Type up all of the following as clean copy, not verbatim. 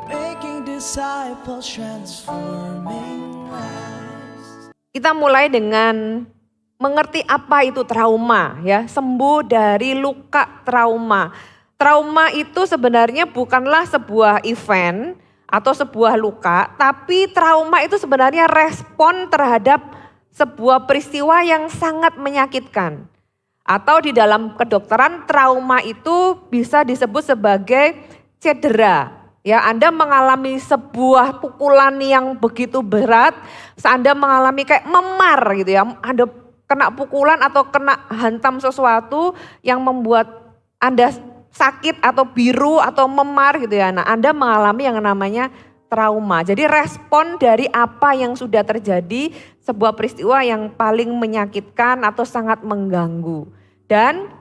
making disciples, transforming lives. Kita mulai dengan mengerti apa itu trauma ya, sembuh dari luka trauma. Trauma itu sebenarnya bukanlah sebuah event atau sebuah luka, tapi trauma itu sebenarnya respon terhadap sebuah peristiwa yang sangat menyakitkan. Atau di dalam kedokteran trauma itu bisa disebut sebagai cedera. Ya, Anda mengalami sebuah pukulan yang begitu berat, Anda mengalami kayak memar gitu ya. Anda kena pukulan atau kena hantam sesuatu yang membuat Anda sakit atau biru atau memar gitu ya. Nah, Anda mengalami yang namanya trauma. Jadi respon dari apa yang sudah terjadi, sebuah peristiwa yang paling menyakitkan atau sangat mengganggu. Dan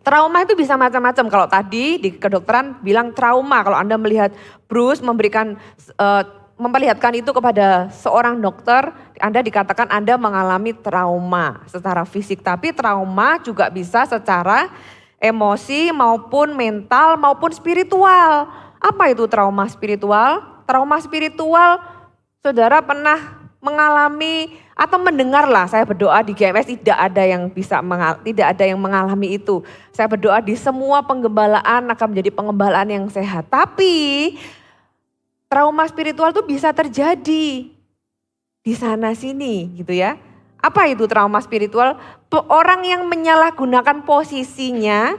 trauma itu bisa macam-macam. Kalau tadi di kedokteran bilang trauma, kalau Anda melihat Bruce memperlihatkan itu kepada seorang dokter, Anda dikatakan Anda mengalami trauma secara fisik. Tapi trauma juga bisa secara emosi maupun mental maupun spiritual. Apa itu trauma spiritual? Trauma spiritual, saudara pernah mengalami atau mendengarlah, saya berdoa di GMS tidak ada yang mengalami itu. Saya berdoa di semua penggembalaan akan menjadi penggembalaan yang sehat. Tapi trauma spiritual itu bisa terjadi di sana sini gitu ya. Apa itu trauma spiritual? Orang yang menyalahgunakan posisinya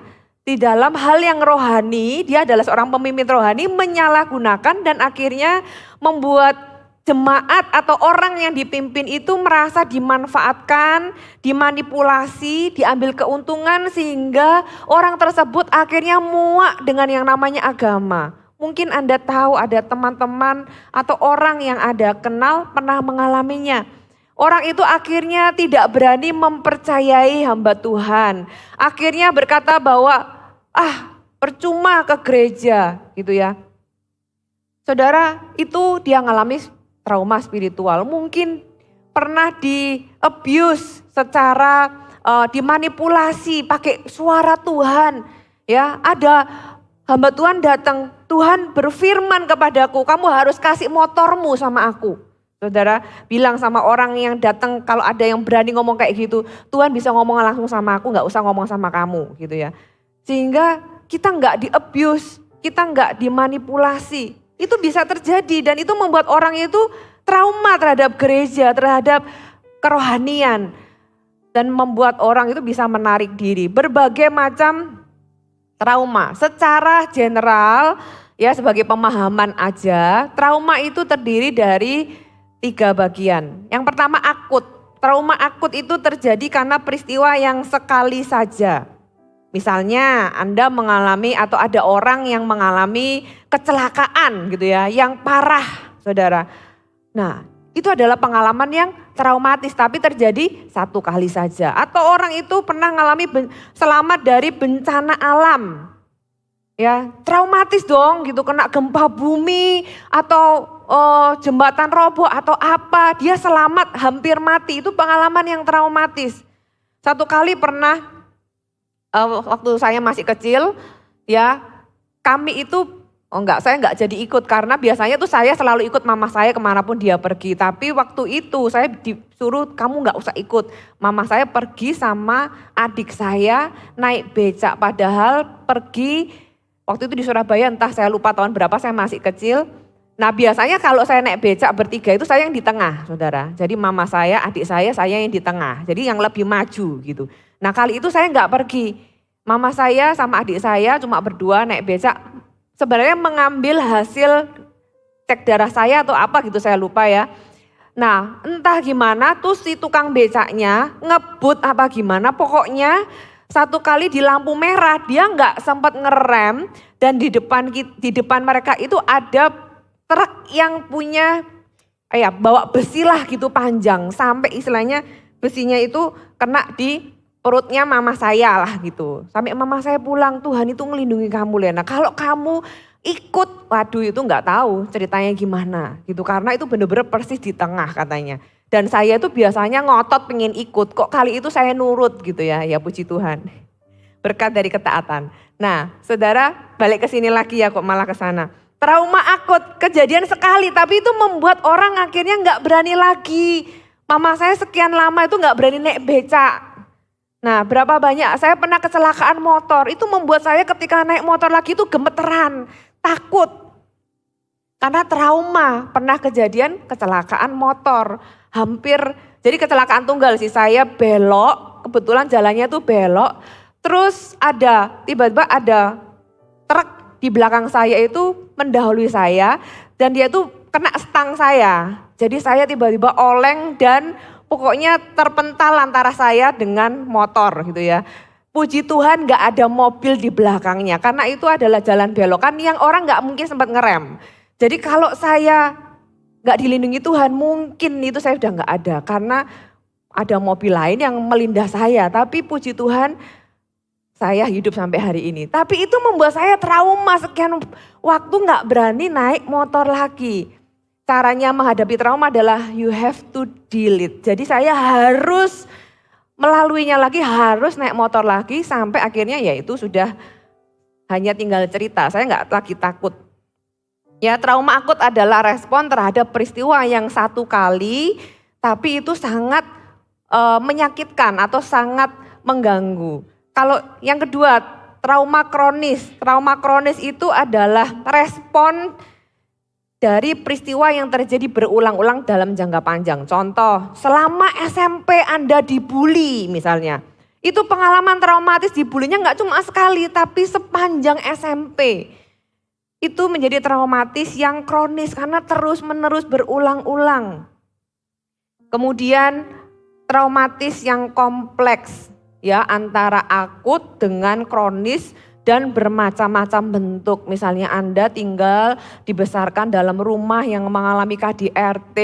di dalam hal yang rohani, dia adalah seorang pemimpin rohani, menyalahgunakan dan akhirnya membuat jemaat atau orang yang dipimpin itu merasa dimanfaatkan, dimanipulasi, diambil keuntungan sehingga orang tersebut akhirnya muak dengan yang namanya agama. Mungkin Anda tahu ada teman-teman atau orang yang Anda kenal pernah mengalaminya. Orang itu akhirnya tidak berani mempercayai hamba Tuhan. Akhirnya berkata bahwa percuma ke gereja gitu ya. Saudara, itu dia ngalami trauma spiritual. Mungkin pernah di abuse secara dimanipulasi pakai suara Tuhan. Ya, ada hamba Tuhan datang, Tuhan berfirman kepadaku, kamu harus kasih motormu sama aku. Saudara bilang sama orang yang datang, kalau ada yang berani ngomong kayak gitu, Tuhan bisa ngomong langsung sama aku, gak usah ngomong sama kamu gitu ya. Sehingga kita gak di-abuse, kita gak dimanipulasi. Itu bisa terjadi dan itu membuat orang itu trauma terhadap gereja, terhadap kerohanian. Dan membuat orang itu bisa menarik diri. Berbagai macam trauma. Secara general ya sebagai pemahaman aja, trauma itu terdiri dari 3 bagian. Yang pertama akut. Trauma akut itu terjadi karena peristiwa yang sekali saja. Misalnya Anda mengalami atau ada orang yang mengalami kecelakaan gitu ya, yang parah saudara. Nah itu adalah pengalaman yang traumatis tapi terjadi 1 kali saja. Atau orang itu pernah mengalami selamat dari bencana alam. Ya traumatis dong gitu, kena gempa bumi atau jembatan roboh atau apa, dia selamat hampir mati, itu pengalaman yang traumatis. 1 kali pernah waktu saya masih kecil ya, kami itu saya enggak jadi ikut karena biasanya tuh saya selalu ikut mama saya kemanapun dia pergi. Tapi waktu itu saya disuruh kamu enggak usah ikut. Mama saya pergi sama adik saya naik becak, padahal pergi waktu itu di Surabaya, entah saya lupa tahun berapa, saya masih kecil. Nah biasanya kalau saya naik becak bertiga itu saya yang di tengah saudara. Jadi mama saya, adik saya yang di tengah. Jadi yang lebih maju gitu. Nah kali itu saya enggak pergi. Mama saya sama adik saya cuma berdua naik becak. Sebenarnya mengambil hasil cek darah saya atau apa gitu saya lupa ya. Nah entah gimana tuh si tukang becaknya ngebut apa gimana. Pokoknya 1 kali di lampu merah dia nggak sempat ngerem. Dan di depan mereka itu ada truk yang punya bawa besi lah gitu panjang. Sampai istilahnya besinya itu kena di perutnya mama saya lah gitu. Sampai mama saya pulang, Tuhan itu ngelindungi kamu Lena. Kalau kamu ikut, waduh itu nggak tahu ceritanya gimana gitu. Karena itu benar-benar persis di tengah katanya. Dan saya itu biasanya ngotot pengen ikut, kok kali itu saya nurut gitu ya, ya puji Tuhan. Berkat dari ketaatan. Nah saudara balik ke sini lagi ya kok malah ke sana. Trauma akut, kejadian sekali, tapi itu membuat orang akhirnya nggak berani lagi. Mama saya sekian lama itu nggak berani naik becak. Nah, berapa banyak saya pernah kecelakaan motor, itu membuat saya ketika naik motor lagi itu gemeteran, takut. Karena trauma, pernah kejadian kecelakaan motor, jadi kecelakaan tunggal sih, saya belok, kebetulan jalannya tuh belok, terus tiba-tiba ada truk di belakang saya itu mendahului saya dan dia tuh kena stang saya. Jadi saya tiba-tiba oleng dan pokoknya terpental antara saya dengan motor gitu ya. Puji Tuhan gak ada mobil di belakangnya karena itu adalah jalan belokan yang orang gak mungkin sempat ngerem. Jadi kalau saya gak dilindungi Tuhan mungkin itu saya udah gak ada karena ada mobil lain yang melindas saya. Tapi puji Tuhan saya hidup sampai hari ini. Tapi itu membuat saya trauma sekian waktu gak berani naik motor lagi. Caranya menghadapi trauma adalah you have to deal it. Jadi saya harus melaluinya lagi, harus naik motor lagi sampai akhirnya ya itu sudah hanya tinggal cerita. Saya gak lagi takut. Ya, trauma akut adalah respon terhadap peristiwa yang satu kali tapi itu sangat menyakitkan atau sangat mengganggu. Kalau yang kedua, trauma kronis. Trauma kronis itu adalah respon dari peristiwa yang terjadi berulang-ulang dalam jangka panjang. Contoh, selama SMP Anda dibully misalnya. Itu pengalaman traumatis dibulinya nggak cuma sekali, tapi sepanjang SMP. Itu menjadi traumatis yang kronis karena terus-menerus berulang-ulang. Kemudian traumatis yang kompleks. Ya, antara akut dengan kronis dan bermacam-macam bentuk. Misalnya Anda tinggal dibesarkan dalam rumah yang mengalami KDRT,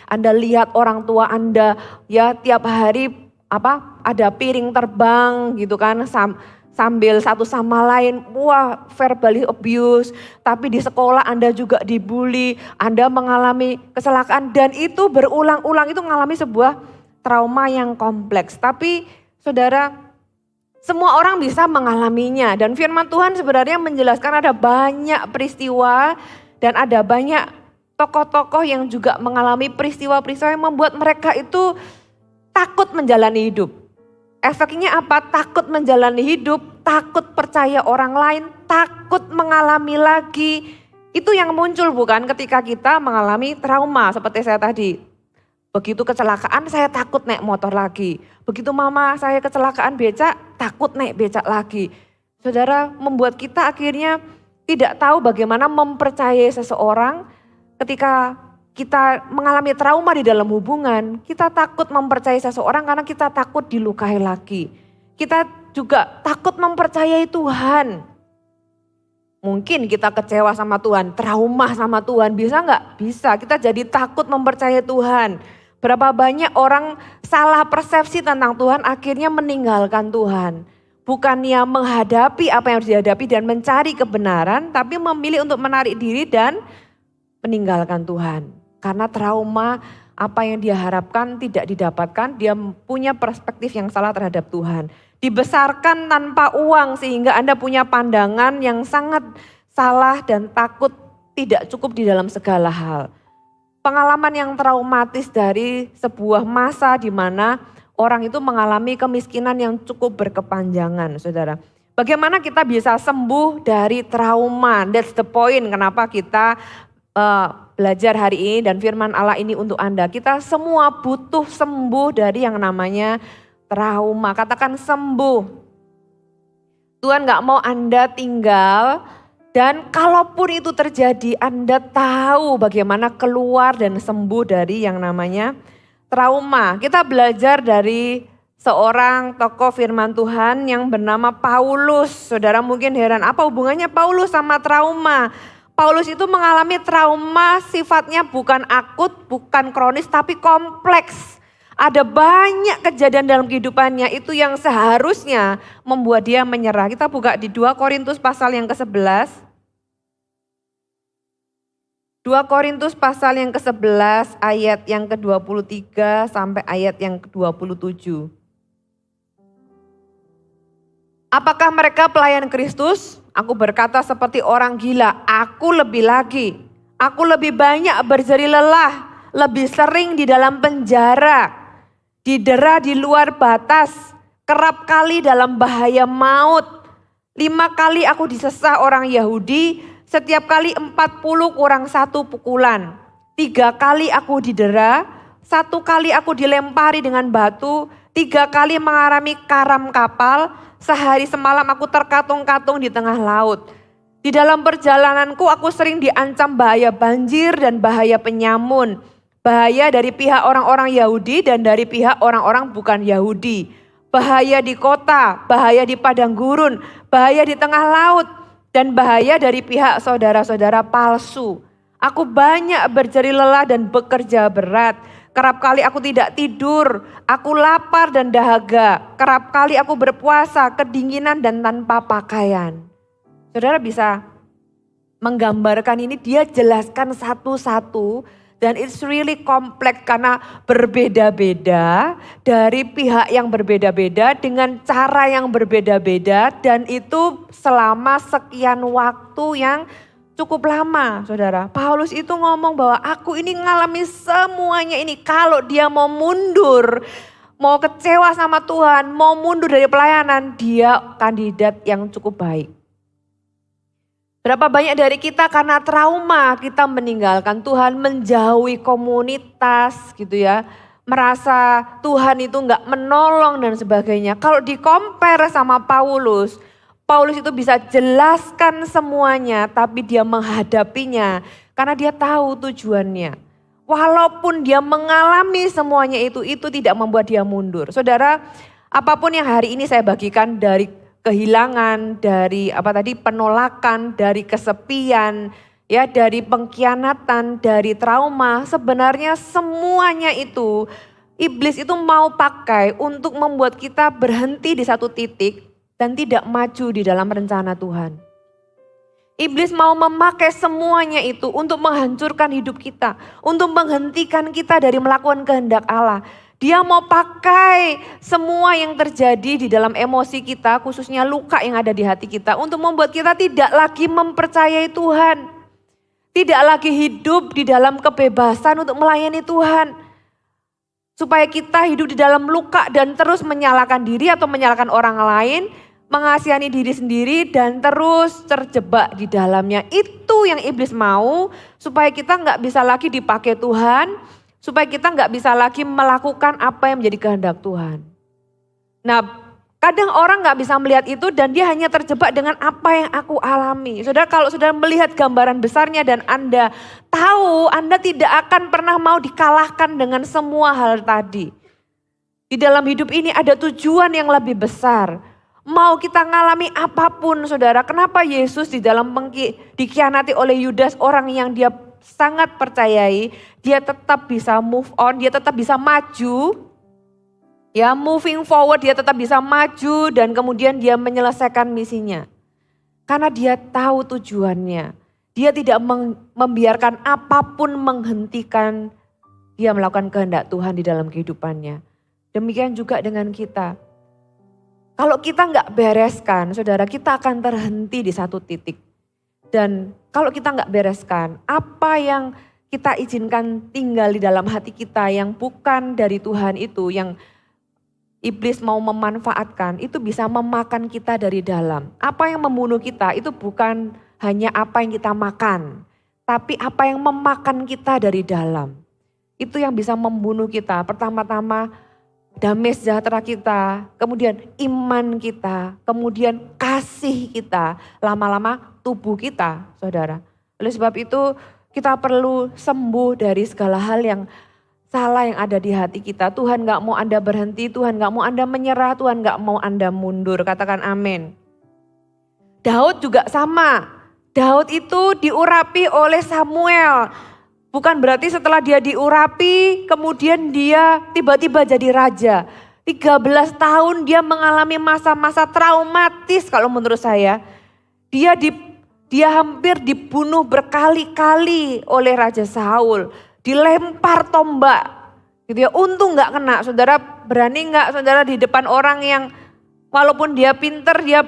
Anda lihat orang tua Anda ya tiap hari ada piring terbang gitu kan sambil satu sama lain, wah verbally abuse, tapi di sekolah Anda juga dibully, Anda mengalami kecelakaan dan itu berulang-ulang, itu mengalami sebuah trauma yang kompleks. Tapi saudara, semua orang bisa mengalaminya dan firman Tuhan sebenarnya menjelaskan ada banyak peristiwa dan ada banyak tokoh-tokoh yang juga mengalami peristiwa-peristiwa yang membuat mereka itu takut menjalani hidup. Efeknya apa? Takut menjalani hidup, takut percaya orang lain, takut mengalami lagi. Itu yang muncul bukan ketika kita mengalami trauma seperti saya tadi. Begitu kecelakaan saya takut naik motor lagi. Begitu mama saya kecelakaan becak, takut naik becak lagi. Saudara, membuat kita akhirnya tidak tahu bagaimana mempercayai seseorang ketika kita mengalami trauma di dalam hubungan. Kita takut mempercayai seseorang karena kita takut dilukai lagi. Kita juga takut mempercayai Tuhan. Mungkin kita kecewa sama Tuhan, trauma sama Tuhan, bisa nggak? Bisa, kita jadi takut mempercayai Tuhan. Berapa banyak orang salah persepsi tentang Tuhan akhirnya meninggalkan Tuhan. Bukannya menghadapi apa yang harus dihadapi dan mencari kebenaran, tapi memilih untuk menarik diri dan meninggalkan Tuhan. Karena trauma apa yang dia harapkan tidak didapatkan, dia punya perspektif yang salah terhadap Tuhan. Dibesarkan tanpa uang sehingga Anda punya pandangan yang sangat salah dan takut tidak cukup di dalam segala hal. Pengalaman yang traumatis dari sebuah masa di mana orang itu mengalami kemiskinan yang cukup berkepanjangan, saudara. Bagaimana kita bisa sembuh dari trauma? That's the point kenapa kita belajar hari ini dan firman Allah ini untuk Anda. Kita semua butuh sembuh dari yang namanya trauma. Katakan sembuh. Tuhan gak mau Anda tinggal dan kalaupun itu terjadi Anda tahu bagaimana keluar dan sembuh dari yang namanya trauma. Kita belajar dari seorang tokoh firman Tuhan yang bernama Paulus. Saudara mungkin heran apa hubungannya Paulus sama trauma. Paulus itu mengalami trauma sifatnya bukan akut, bukan kronis tapi kompleks. Ada banyak kejadian dalam kehidupannya itu yang seharusnya membuat dia menyerah. Kita buka di 2 Korintus pasal yang ke-11. 2 Korintus pasal yang ke-11 ayat yang ke-23 sampai ayat yang ke-27. Apakah mereka pelayan Kristus? Aku berkata seperti orang gila, aku lebih lagi. Aku lebih banyak berjeri lelah, lebih sering di dalam penjara, didera di luar batas, kerap kali dalam bahaya maut. 5 kali aku disesah orang Yahudi, setiap kali 40 kurang 1 pukulan. 3 kali aku didera, 1 kali aku dilempari dengan batu, 3 kali mengalami karam kapal, sehari semalam aku terkatung-katung di tengah laut. Di dalam perjalananku aku sering diancam bahaya banjir dan bahaya penyamun. Bahaya dari pihak orang-orang Yahudi dan dari pihak orang-orang bukan Yahudi. Bahaya di kota, bahaya di padang gurun, bahaya di tengah laut, dan bahaya dari pihak saudara-saudara palsu. Aku banyak berjeri lelah dan bekerja berat. Kerap kali aku tidak tidur, aku lapar dan dahaga. Kerap kali aku berpuasa, kedinginan dan tanpa pakaian. Saudara bisa menggambarkan ini, dia jelaskan satu-satu. Dan it's really kompleks karena berbeda-beda dari pihak yang berbeda-beda dengan cara yang berbeda-beda. Dan itu selama sekian waktu yang cukup lama, saudara. Paulus itu ngomong bahwa aku ini ngalami semuanya ini. Kalau dia mau mundur, mau kecewa sama Tuhan, mau mundur dari pelayanan, dia kandidat yang cukup baik. Berapa banyak dari kita karena trauma kita meninggalkan Tuhan, menjauhi komunitas gitu ya. Merasa Tuhan itu enggak menolong dan sebagainya. Kalau di-compare sama Paulus, Paulus itu bisa jelaskan semuanya tapi dia menghadapinya karena dia tahu tujuannya. Walaupun dia mengalami semuanya itu tidak membuat dia mundur. Saudara, apapun yang hari ini saya bagikan dari kehilangan, dari penolakan, dari kesepian, ya dari pengkhianatan, dari trauma, sebenarnya semuanya itu iblis itu mau pakai untuk membuat kita berhenti di satu titik dan tidak maju di dalam rencana Tuhan. Iblis mau memakai semuanya itu untuk menghancurkan hidup kita, untuk menghentikan kita dari melakukan kehendak Allah. Dia mau pakai semua yang terjadi di dalam emosi kita, khususnya luka yang ada di hati kita, untuk membuat kita tidak lagi mempercayai Tuhan. Tidak lagi hidup di dalam kebebasan untuk melayani Tuhan. Supaya kita hidup di dalam luka dan terus menyalahkan diri atau menyalahkan orang lain, mengasihani diri sendiri dan terus terjebak di dalamnya. Itu yang iblis mau, supaya kita nggak bisa lagi dipakai Tuhan, supaya kita nggak bisa lagi melakukan apa yang menjadi kehendak Tuhan. Nah, kadang orang nggak bisa melihat itu dan dia hanya terjebak dengan apa yang aku alami. Saudara, kalau saudara melihat gambaran besarnya dan Anda tahu, Anda tidak akan pernah mau dikalahkan dengan semua hal tadi. Di dalam hidup ini ada tujuan yang lebih besar. Mau kita ngalami apapun, saudara. Kenapa Yesus di dalam dikhianati oleh Yudas, orang yang dia sangat percayai, dia tetap bisa move on, dia tetap bisa maju. Ya, moving forward, dia tetap bisa maju dan kemudian dia menyelesaikan misinya. Karena dia tahu tujuannya. Dia tidak membiarkan apapun menghentikan dia melakukan kehendak Tuhan di dalam kehidupannya. Demikian juga dengan kita. Kalau kita nggak bereskan, saudara, kita akan terhenti di satu titik. Dan kalau kita nggak bereskan, apa yang kita izinkan tinggal di dalam hati kita yang bukan dari Tuhan itu, yang iblis mau memanfaatkan, itu bisa memakan kita dari dalam. Apa yang membunuh kita itu bukan hanya apa yang kita makan, tapi apa yang memakan kita dari dalam. Itu yang bisa membunuh kita. Pertama-tama damai sejahtera kita, kemudian iman kita, kemudian kasih kita, lama-lama tubuh kita, saudara. Oleh sebab itu kita perlu sembuh dari segala hal yang salah yang ada di hati kita. Tuhan gak mau Anda berhenti, Tuhan gak mau Anda menyerah, Tuhan gak mau Anda mundur. Katakan amin. Daud juga sama. Daud itu diurapi oleh Samuel. Bukan berarti setelah dia diurapi, kemudian dia tiba-tiba jadi raja. 13 tahun dia mengalami masa-masa traumatis kalau menurut saya. Dia hampir dibunuh berkali-kali oleh Raja Saul. Dilempar tombak. Gitu ya. Untung gak kena. Saudara berani gak saudara di depan orang yang Walaupun dia pinter, dia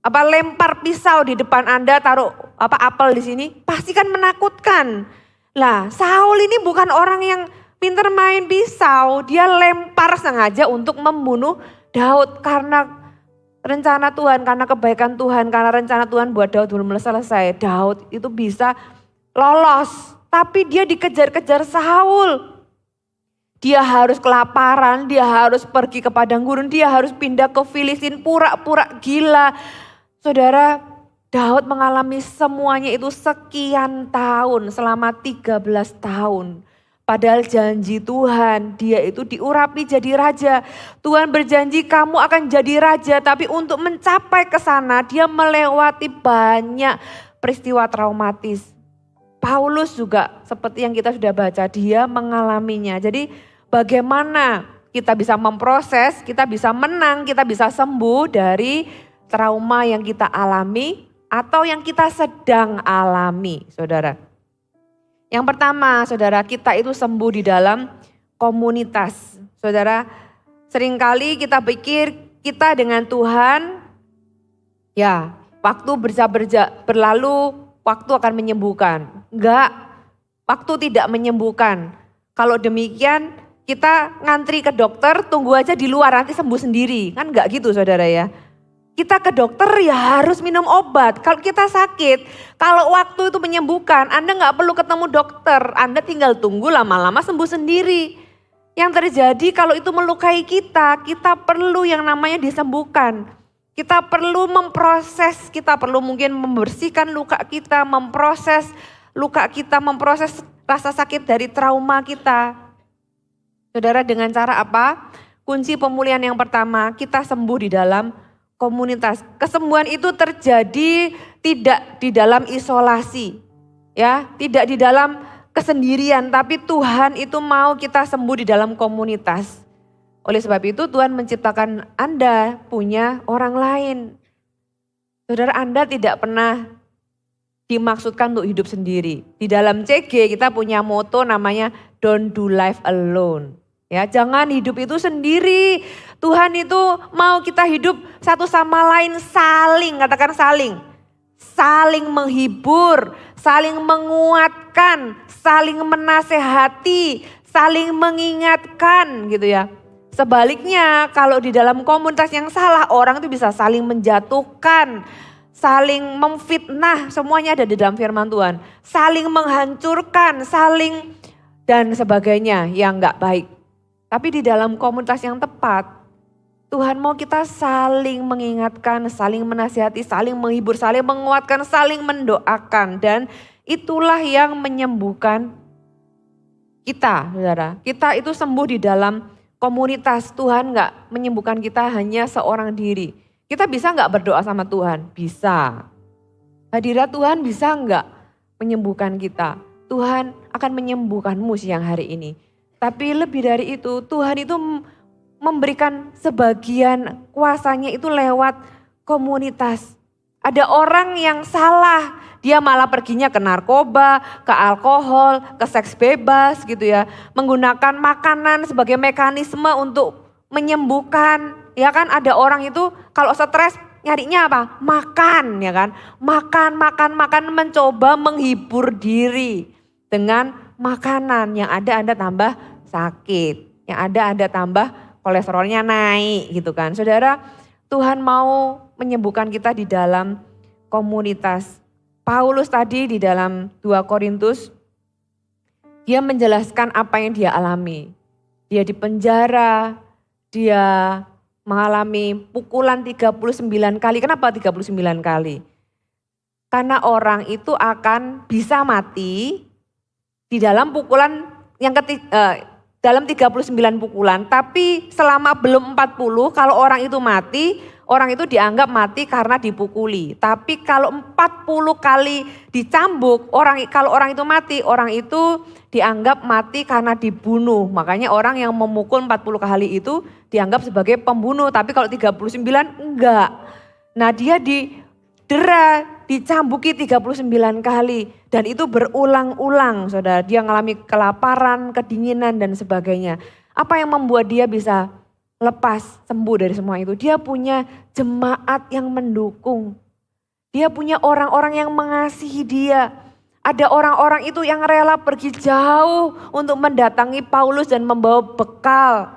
lempar pisau di depan Anda, taruh apel di sini, pasti kan menakutkan. Lah, Saul ini bukan orang yang pinter main pisau, dia lempar sengaja untuk membunuh Daud karena rencana Tuhan, karena kebaikan Tuhan, karena rencana Tuhan buat Daud belum selesai. Daud itu bisa lolos, tapi dia dikejar-kejar Saul. Dia harus kelaparan, dia harus pergi ke padang gurun, dia harus pindah ke Filistin, pura-pura gila. Saudara, Daud mengalami semuanya itu sekian tahun, selama 13 tahun. Padahal janji Tuhan, dia itu diurapi jadi raja. Tuhan berjanji kamu akan jadi raja, tapi untuk mencapai ke sana dia melewati banyak peristiwa traumatis. Paulus juga seperti yang kita sudah baca, dia mengalaminya. Jadi bagaimana kita bisa memproses, kita bisa menang, kita bisa sembuh dari trauma yang kita alami atau yang kita sedang alami, saudara. Yang pertama, saudara, kita itu sembuh di dalam komunitas. Saudara, seringkali kita pikir kita dengan Tuhan, ya waktu berlalu, waktu akan menyembuhkan. Enggak, waktu tidak menyembuhkan. Kalau demikian kita ngantri ke dokter, tunggu aja di luar nanti sembuh sendiri. Kan enggak gitu saudara ya. Kita ke dokter ya harus minum obat. Kalau kita sakit, kalau waktu itu menyembuhkan, Anda enggak perlu ketemu dokter. Anda tinggal tunggu lama-lama sembuh sendiri. Yang terjadi kalau itu melukai kita perlu yang namanya disembuhkan. Kita perlu memproses, kita perlu mungkin membersihkan luka kita, memproses luka kita, memproses rasa sakit dari trauma kita. Saudara, dengan cara apa? Kunci pemulihan yang pertama, kita sembuh di dalam komunitas. Kesembuhan itu terjadi tidak di dalam isolasi, ya, tidak di dalam kesendirian, tapi Tuhan itu mau kita sembuh di dalam komunitas. Oleh sebab itu Tuhan menciptakan Anda punya orang lain. Saudara, Anda tidak pernah dimaksudkan untuk hidup sendiri. Di dalam CG kita punya moto namanya don't do life alone. Ya, jangan hidup itu sendiri. Tuhan itu mau kita hidup satu sama lain saling, katakan saling. Saling menghibur, saling menguatkan, saling menasehati, saling mengingatkan gitu ya. Sebaliknya kalau di dalam komunitas yang salah, orang itu bisa saling menjatuhkan, saling memfitnah, semuanya ada di dalam firman Tuhan. Saling menghancurkan, saling dan sebagainya yang enggak baik. Tapi di dalam komunitas yang tepat, Tuhan mau kita saling mengingatkan, saling menasihati, saling menghibur, saling menguatkan, saling mendoakan. Dan itulah yang menyembuhkan kita, saudara. Kita itu sembuh di dalam komunitas. Tuhan enggak menyembuhkan kita hanya seorang diri. Kita bisa enggak berdoa sama Tuhan? Bisa. Hadirat Tuhan bisa enggak menyembuhkan kita? Tuhan akan menyembuhkanmu siang hari ini. Tapi lebih dari itu, Tuhan itu memberikan sebagian kuasanya itu lewat komunitas. Ada orang yang salah, dia malah perginya ke narkoba, ke alkohol, ke seks bebas gitu ya. Menggunakan makanan sebagai mekanisme untuk menyembuhkan. Ya kan, ada orang itu kalau stres nyarinya apa? Makan ya kan. Makan, mencoba menghibur diri dengan makanan. Yang ada Anda tambah sakit, yang ada Anda tambah kolesterolnya naik gitu kan. Saudara, Tuhan mau menyembuhkan kita di dalam komunitas. Paulus tadi di dalam 2 Korintus, dia menjelaskan apa yang dia alami. Dia dipenjara, dia mengalami pukulan 39 kali. Kenapa 39 kali? Karena orang itu akan bisa mati di dalam pukulan yang dalam 39 pukulan, tapi selama belum 40 kalau orang itu mati, orang itu dianggap mati karena dipukuli. Tapi kalau 40 kali dicambuk, kalau orang itu mati, orang itu dianggap mati karena dibunuh. Makanya orang yang memukul 40 kali itu dianggap sebagai pembunuh, tapi kalau 39 enggak. Nah, dia didera, dicambuki 39 kali dan itu berulang-ulang, Saudara. Dia mengalami kelaparan, kedinginan dan sebagainya. Apa yang membuat dia bisa lepas, sembuh dari semua itu. Dia punya jemaat yang mendukung. Dia punya orang-orang yang mengasihi dia. Ada orang-orang itu yang rela pergi jauh untuk mendatangi Paulus dan membawa bekal.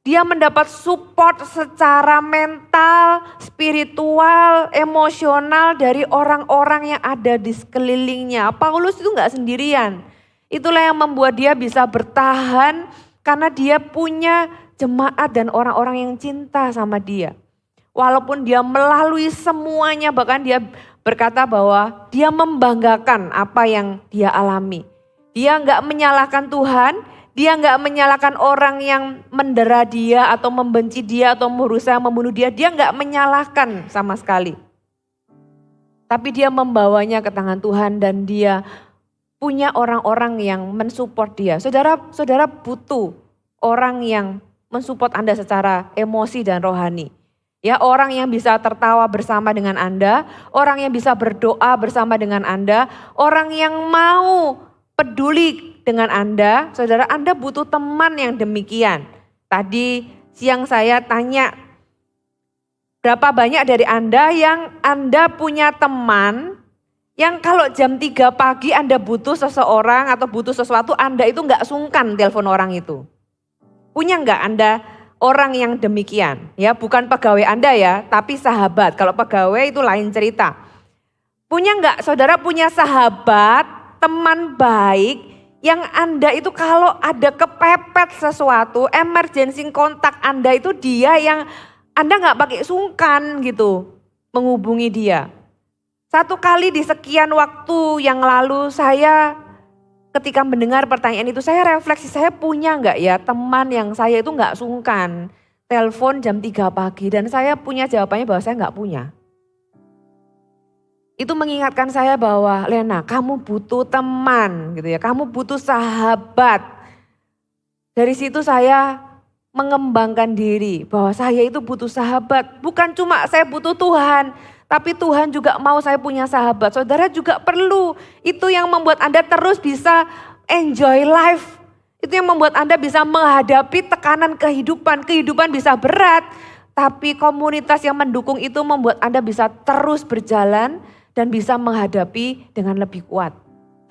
Dia mendapat support secara mental, spiritual, emosional dari orang-orang yang ada di sekelilingnya. Paulus itu gak sendirian. Itulah yang membuat dia bisa bertahan karena dia punya jemaat dan orang-orang yang cinta sama dia. Walaupun dia melalui semuanya, bahkan dia berkata bahwa dia membanggakan apa yang dia alami. Dia gak menyalahkan Tuhan, dia gak menyalahkan orang yang mendera dia atau membenci dia atau berusaha membunuh dia. Dia gak menyalahkan sama sekali. Tapi dia membawanya ke tangan Tuhan dan dia punya orang-orang yang mensupport dia. Saudara butuh orang yang mensupport Anda secara emosi dan rohani. Ya, orang yang bisa tertawa bersama dengan Anda, orang yang bisa berdoa bersama dengan Anda, orang yang mau peduli dengan Anda. Saudara, Anda butuh teman yang demikian. Tadi siang saya tanya, berapa banyak dari Anda yang Anda punya teman yang kalau jam 3 pagi Anda butuh seseorang atau butuh sesuatu, Anda itu gak sungkan telepon orang itu. Punya gak Anda orang yang demikian? Ya, bukan pegawai Anda ya, tapi sahabat. Kalau pegawai itu lain cerita. Punya gak saudara punya sahabat, teman baik yang Anda itu kalau ada kepepet sesuatu, emergency kontak Anda itu dia yang Anda gak pakai sungkan gitu menghubungi dia. Satu kali di sekian waktu yang lalu saya ketika mendengar pertanyaan itu saya refleksi, saya punya enggak ya teman yang saya itu enggak sungkan telepon jam 3 pagi dan saya punya jawabannya bahwa saya enggak punya. Itu mengingatkan saya bahwa Lena, kamu butuh teman gitu ya, kamu butuh sahabat. Dari situ saya mengembangkan diri bahwa saya itu butuh sahabat, bukan cuma saya butuh Tuhan. Tapi Tuhan juga mau saya punya sahabat. Saudara juga perlu. Itu yang membuat Anda terus bisa enjoy life. Itu yang membuat Anda bisa menghadapi tekanan kehidupan. Kehidupan bisa berat. Tapi komunitas yang mendukung itu membuat Anda bisa terus berjalan dan bisa menghadapi dengan lebih kuat.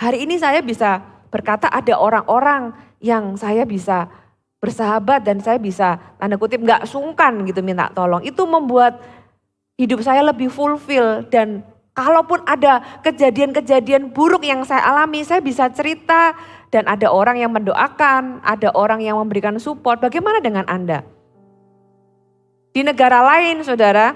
Hari ini saya bisa berkata ada orang-orang yang saya bisa bersahabat dan saya bisa tanda kutip gak sungkan gitu minta tolong. Itu membuat hidup saya lebih fulfill dan kalaupun ada kejadian-kejadian buruk yang saya alami, saya bisa cerita dan ada orang yang mendoakan, ada orang yang memberikan support. Bagaimana dengan Anda? Di negara lain, saudara,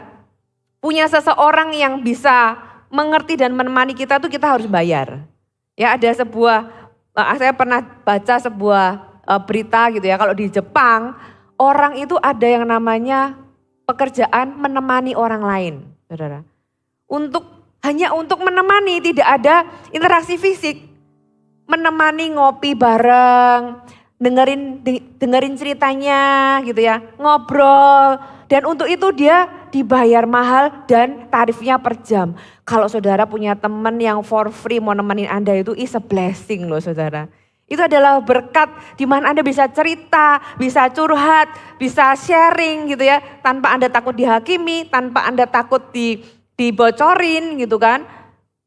punya seseorang yang bisa mengerti dan menemani kita tuh kita harus bayar. Ya, ada saya pernah baca sebuah berita gitu ya, kalau di Jepang orang itu ada yang namanya pekerjaan menemani orang lain, saudara. Hanya untuk menemani, tidak ada interaksi fisik. Menemani ngopi bareng, dengerin ceritanya gitu ya, ngobrol. Dan untuk itu dia dibayar mahal dan tarifnya per jam. Kalau saudara punya teman yang for free mau nemenin Anda itu is a blessing loh saudara. Itu adalah berkat di mana Anda bisa cerita, bisa curhat, bisa sharing gitu ya. Tanpa Anda takut dihakimi, tanpa Anda takut dibocorin gitu kan.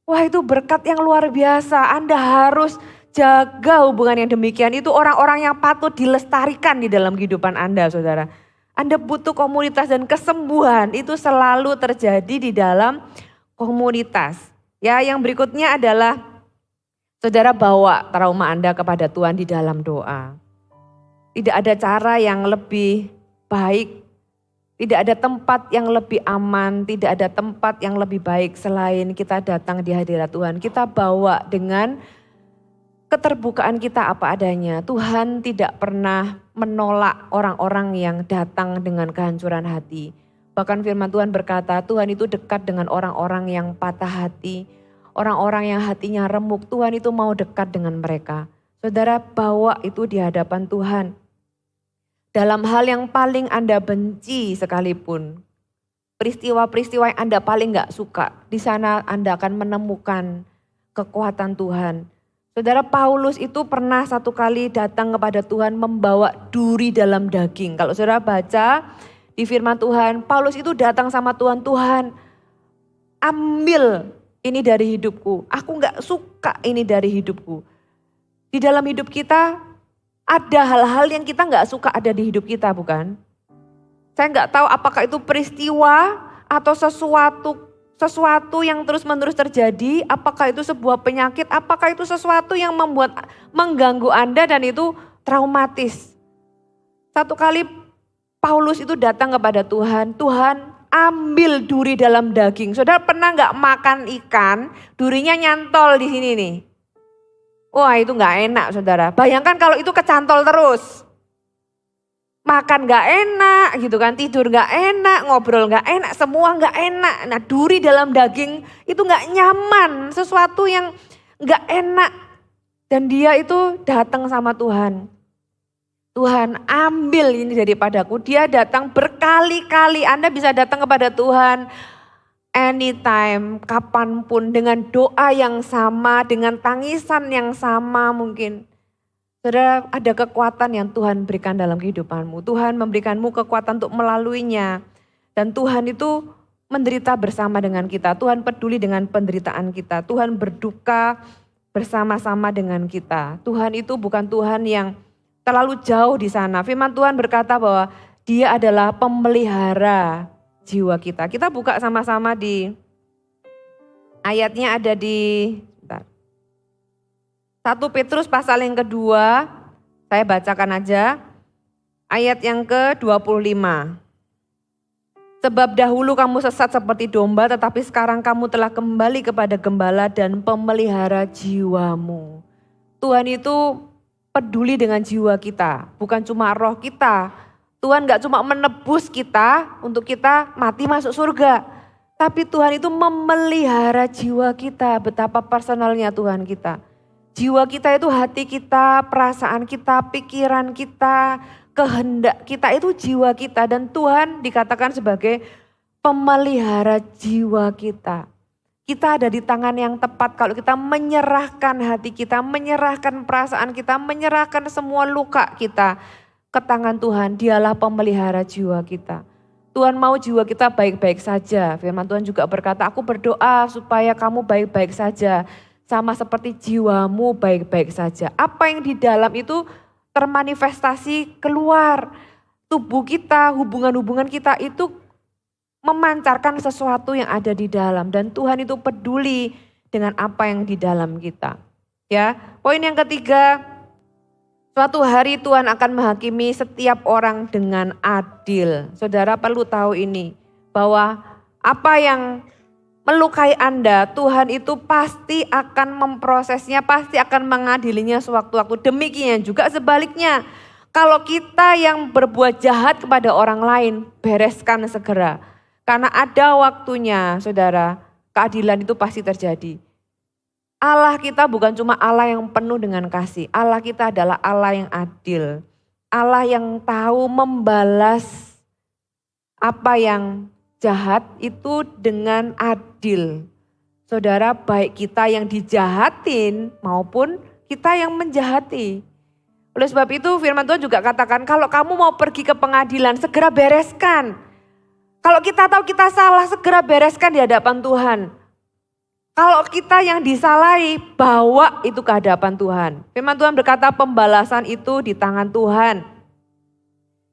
Wah itu berkat yang luar biasa. Anda harus jaga hubungan yang demikian. Itu orang-orang yang patut dilestarikan di dalam kehidupan Anda saudara. Anda butuh komunitas dan kesembuhan itu selalu terjadi di dalam komunitas. Ya yang berikutnya adalah saudara bawa trauma Anda kepada Tuhan di dalam doa. Tidak ada cara yang lebih baik, tidak ada tempat yang lebih aman, tidak ada tempat yang lebih baik selain kita datang di hadirat Tuhan. Kita bawa dengan keterbukaan kita apa adanya. Tuhan tidak pernah menolak orang-orang yang datang dengan kehancuran hati. Bahkan firman Tuhan berkata, Tuhan itu dekat dengan orang-orang yang patah hati. Orang-orang yang hatinya remuk, Tuhan itu mau dekat dengan mereka. Saudara bawa itu di hadapan Tuhan. Dalam hal yang paling Anda benci sekalipun, peristiwa-peristiwa yang Anda paling gak suka, di sana Anda akan menemukan kekuatan Tuhan. Saudara, Paulus itu pernah satu kali datang kepada Tuhan membawa duri dalam daging. Kalau saudara baca di firman Tuhan, Paulus itu datang sama Tuhan, Tuhan ambil ini dari hidupku. Aku gak suka ini dari hidupku. Di dalam hidup kita ada hal-hal yang kita gak suka ada di hidup kita, bukan? Saya gak tahu apakah itu peristiwa atau sesuatu yang terus-menerus terjadi, apakah itu sebuah penyakit, apakah itu sesuatu yang mengganggu Anda dan itu traumatis. Satu kali Paulus itu datang kepada Tuhan, Tuhan ambil duri dalam daging. Saudara pernah gak makan ikan, durinya nyantol di sini nih. Wah itu gak enak saudara, bayangkan kalau itu kecantol terus. Makan gak enak gitu kan, tidur gak enak, ngobrol gak enak, semua gak enak. Nah duri dalam daging itu gak nyaman, sesuatu yang gak enak. Dan dia itu datang sama Tuhan. Tuhan ambil ini daripadaku, dia datang berkali-kali. Anda bisa datang kepada Tuhan anytime, kapanpun dengan doa yang sama, dengan tangisan yang sama mungkin. Saudara, ada kekuatan yang Tuhan berikan dalam kehidupanmu. Tuhan memberikanmu kekuatan untuk melaluinya. Dan Tuhan itu menderita bersama dengan kita. Tuhan peduli dengan penderitaan kita. Tuhan berduka bersama-sama dengan kita. Tuhan itu bukan Tuhan yang terlalu jauh di sana. Firman Tuhan berkata bahwa Dia adalah pemelihara jiwa kita. Kita buka sama-sama di ayatnya ada di 1 Petrus pasal yang kedua, saya bacakan aja. Ayat yang ke-25. Sebab dahulu kamu sesat seperti domba, tetapi sekarang kamu telah kembali kepada gembala dan pemelihara jiwamu. Tuhan itu peduli dengan jiwa kita, bukan cuma roh kita. Tuhan gak cuma menebus kita untuk kita mati masuk surga. Tapi Tuhan itu memelihara jiwa kita, betapa personalnya Tuhan kita. Jiwa kita itu hati kita, perasaan kita, pikiran kita, kehendak kita itu jiwa kita. Dan Tuhan dikatakan sebagai pemelihara jiwa kita. Kita ada di tangan yang tepat kalau kita menyerahkan hati kita, menyerahkan perasaan kita, menyerahkan semua luka kita ke tangan Tuhan. Dialah pemelihara jiwa kita. Tuhan mau jiwa kita baik-baik saja. Firman Tuhan juga berkata, aku berdoa supaya kamu baik-baik saja. Sama seperti jiwamu baik-baik saja. Apa yang di dalam itu termanifestasi keluar. Tubuh kita, hubungan-hubungan kita itu memancarkan sesuatu yang ada di dalam. Dan Tuhan itu peduli dengan apa yang di dalam kita. Ya, poin yang ketiga, suatu hari Tuhan akan menghakimi setiap orang dengan adil. Saudara perlu tahu ini, bahwa apa yang melukai Anda, Tuhan itu pasti akan memprosesnya, pasti akan mengadilinya sewaktu-waktu. Demikian juga sebaliknya, kalau kita yang berbuat jahat kepada orang lain, bereskan segera. Karena ada waktunya, saudara, keadilan itu pasti terjadi. Allah kita bukan cuma Allah yang penuh dengan kasih. Allah kita adalah Allah yang adil. Allah yang tahu membalas apa yang jahat itu dengan adil. Saudara, baik kita yang dijahatin maupun kita yang menjahati. Oleh sebab itu firman Tuhan juga katakan, kalau kamu mau pergi ke pengadilan, segera bereskan. Kalau kita tahu kita salah, segera bereskan di hadapan Tuhan. Kalau kita yang disalahi, bawa itu ke hadapan Tuhan. Firman Tuhan berkata pembalasan itu di tangan Tuhan.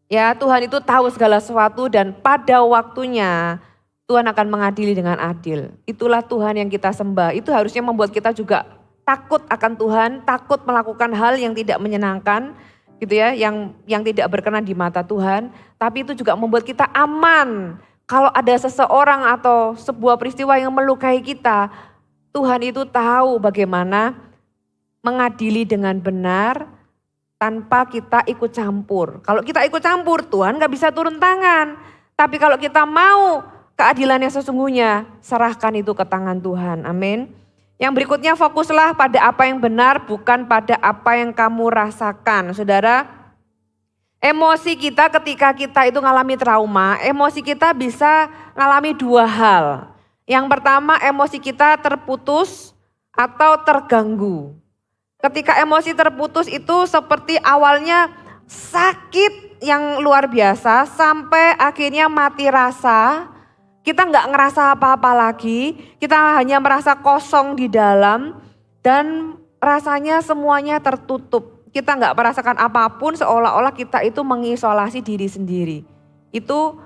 Ya, Tuhan itu tahu segala sesuatu dan pada waktunya Tuhan akan mengadili dengan adil. Itulah Tuhan yang kita sembah. Itu harusnya membuat kita juga takut akan Tuhan, takut melakukan hal yang tidak menyenangkan, gitu ya, yang tidak berkenan di mata Tuhan. Tapi itu juga membuat kita aman. Kalau ada seseorang atau sebuah peristiwa yang melukai kita, Tuhan itu tahu bagaimana mengadili dengan benar tanpa kita ikut campur. Kalau kita ikut campur, Tuhan gak bisa turun tangan. Tapi kalau kita mau keadilan yang sesungguhnya, serahkan itu ke tangan Tuhan. Amin. Yang berikutnya, fokuslah pada apa yang benar, bukan pada apa yang kamu rasakan. Saudara, emosi kita ketika kita itu ngalami trauma, emosi kita bisa ngalami dua hal. Yang pertama, emosi kita terputus atau terganggu. Ketika emosi terputus itu seperti awalnya sakit yang luar biasa sampai akhirnya mati rasa. Kita nggak ngerasa apa-apa lagi, kita hanya merasa kosong di dalam dan rasanya semuanya tertutup. Kita nggak merasakan apapun, seolah-olah kita itu mengisolasi diri sendiri. Itu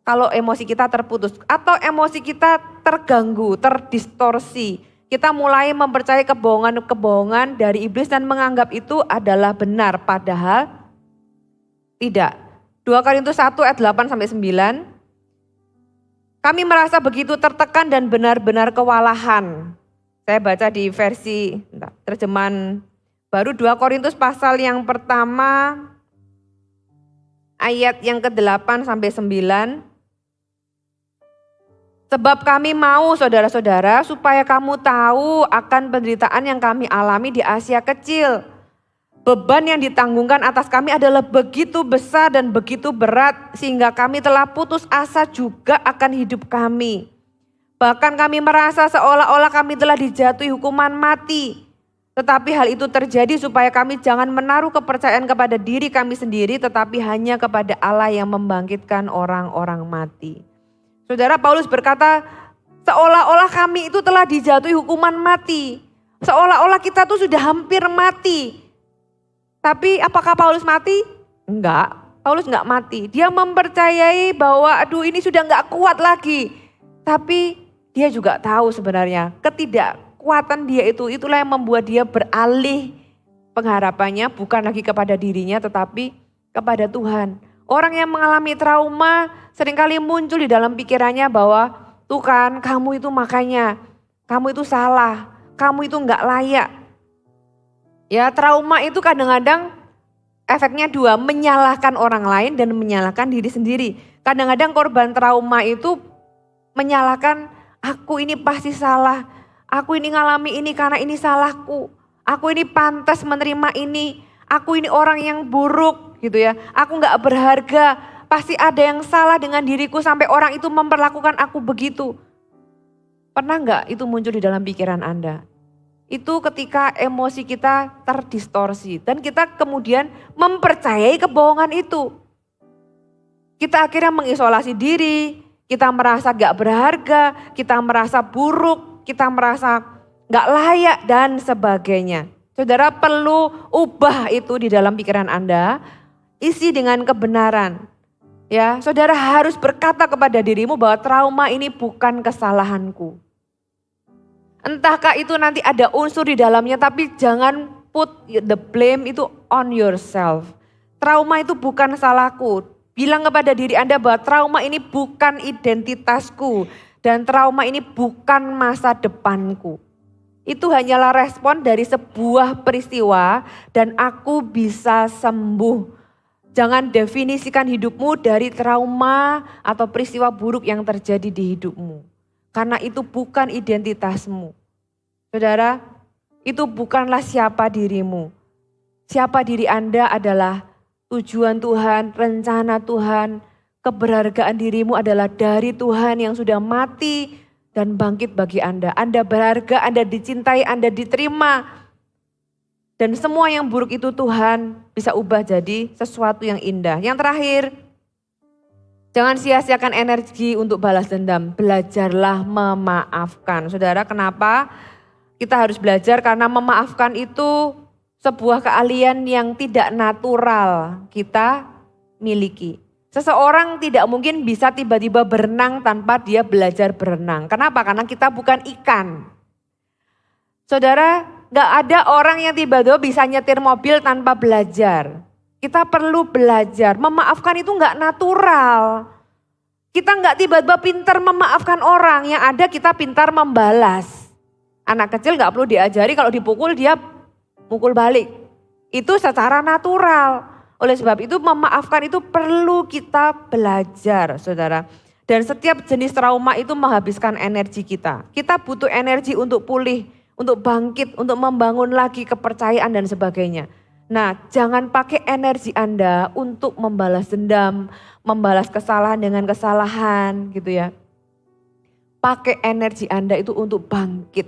kalau emosi kita terputus atau emosi kita terganggu, terdistorsi. Kita mulai mempercayai kebohongan-kebohongan dari iblis dan menganggap itu adalah benar, padahal tidak. 2 Korintus 1 ayat 8-9. Kami merasa begitu tertekan dan benar-benar kewalahan. Saya baca di versi terjemahan baru 2 Korintus pasal yang pertama ayat yang ke-8-9. Sebab kami mau saudara-saudara supaya kamu tahu akan penderitaan yang kami alami di Asia Kecil. Beban yang ditanggungkan atas kami adalah begitu besar dan begitu berat sehingga kami telah putus asa juga akan hidup kami. Bahkan kami merasa seolah-olah kami telah dijatuhi hukuman mati. Tetapi hal itu terjadi supaya kami jangan menaruh kepercayaan kepada diri kami sendiri tetapi hanya kepada Allah yang membangkitkan orang-orang mati. Saudara, Paulus berkata seolah-olah kami itu telah dijatuhi hukuman mati. Seolah-olah kita tuh sudah hampir mati. Tapi apakah Paulus mati? Enggak, Paulus enggak mati. Dia mempercayai bahwa aduh ini sudah enggak kuat lagi. Tapi dia juga tahu sebenarnya ketidakkuatan dia itulah yang membuat dia beralih pengharapannya bukan lagi kepada dirinya tetapi kepada Tuhan. Orang yang mengalami trauma seringkali muncul di dalam pikirannya bahwa tuh kan kamu itu makanya, kamu itu salah, kamu itu enggak layak. Ya, trauma itu kadang-kadang efeknya dua, menyalahkan orang lain dan menyalahkan diri sendiri. Kadang-kadang korban trauma itu menyalahkan, aku ini pasti salah, aku ini ngalami ini karena ini salahku, aku ini pantas menerima ini, aku ini orang yang buruk gitu ya, aku gak berharga, pasti ada yang salah dengan diriku sampai orang itu memperlakukan aku begitu. Pernah gak itu muncul di dalam pikiran Anda? Itu ketika emosi kita terdistorsi dan kita kemudian mempercayai kebohongan itu. Kita akhirnya mengisolasi diri, kita merasa gak berharga, kita merasa buruk, kita merasa gak layak dan sebagainya. Saudara perlu ubah itu di dalam pikiran Anda, isi dengan kebenaran. Ya, saudara harus berkata kepada dirimu bahwa trauma ini bukan kesalahanku. Entahkah itu nanti ada unsur di dalamnya, tapi jangan put the blame itu on yourself. Trauma itu bukan salahku. Bilang kepada diri Anda bahwa trauma ini bukan identitasku. Dan trauma ini bukan masa depanku. Itu hanyalah respon dari sebuah peristiwa dan aku bisa sembuh. Jangan definisikan hidupmu dari trauma atau peristiwa buruk yang terjadi di hidupmu. Karena itu bukan identitasmu. Saudara, itu bukanlah siapa dirimu. Siapa diri Anda adalah tujuan Tuhan, rencana Tuhan. Keberhargaan dirimu adalah dari Tuhan yang sudah mati dan bangkit bagi Anda. Anda berharga, Anda dicintai, Anda diterima. Dan semua yang buruk itu Tuhan bisa ubah jadi sesuatu yang indah. Yang terakhir, jangan sia-siakan energi untuk balas dendam. Belajarlah memaafkan. Saudara, kenapa kita harus belajar? Karena memaafkan itu sebuah keahlian yang tidak natural kita miliki. Seseorang tidak mungkin bisa tiba-tiba berenang tanpa dia belajar berenang. Kenapa? Karena kita bukan ikan. Saudara, gak ada orang yang tiba-tiba bisa nyetir mobil tanpa belajar. Kita perlu belajar. Memaafkan itu gak natural. Kita gak tiba-tiba pintar memaafkan orang. Yang ada kita pintar membalas. Anak kecil gak perlu diajari, kalau dipukul dia mukul balik. Itu secara natural. Oleh sebab itu memaafkan itu perlu kita belajar, saudara. Dan setiap jenis trauma itu menghabiskan energi kita. Kita butuh energi untuk pulih, untuk bangkit, untuk membangun lagi kepercayaan dan sebagainya. Nah, jangan pakai energi Anda untuk membalas dendam, membalas kesalahan dengan kesalahan gitu ya. Pakai energi Anda itu untuk bangkit.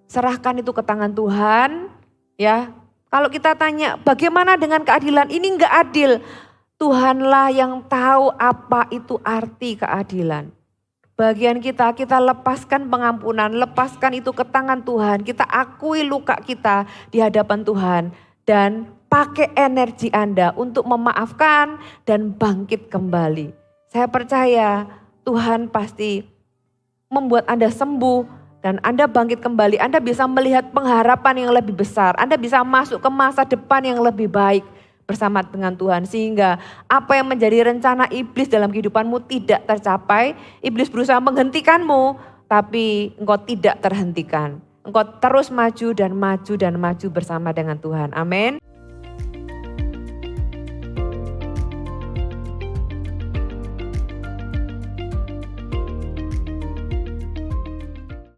Serahkan itu ke tangan Tuhan, Ya, kalau kita tanya bagaimana dengan keadilan, ini enggak adil. Tuhanlah yang tahu apa itu arti keadilan. Bagian kita lepaskan pengampunan, lepaskan itu ke tangan Tuhan. Kita akui luka kita di hadapan Tuhan. Dan pakai energi Anda untuk memaafkan dan bangkit kembali. Saya percaya Tuhan pasti membuat Anda sembuh dan Anda bangkit kembali. Anda bisa melihat pengharapan yang lebih besar. Anda bisa masuk ke masa depan yang lebih baik bersama dengan Tuhan. Sehingga apa yang menjadi rencana iblis dalam kehidupanmu tidak tercapai. Iblis berusaha menghentikanmu, tapi engkau tidak terhentikan. Engkau terus maju dan maju dan maju bersama dengan Tuhan. Amin.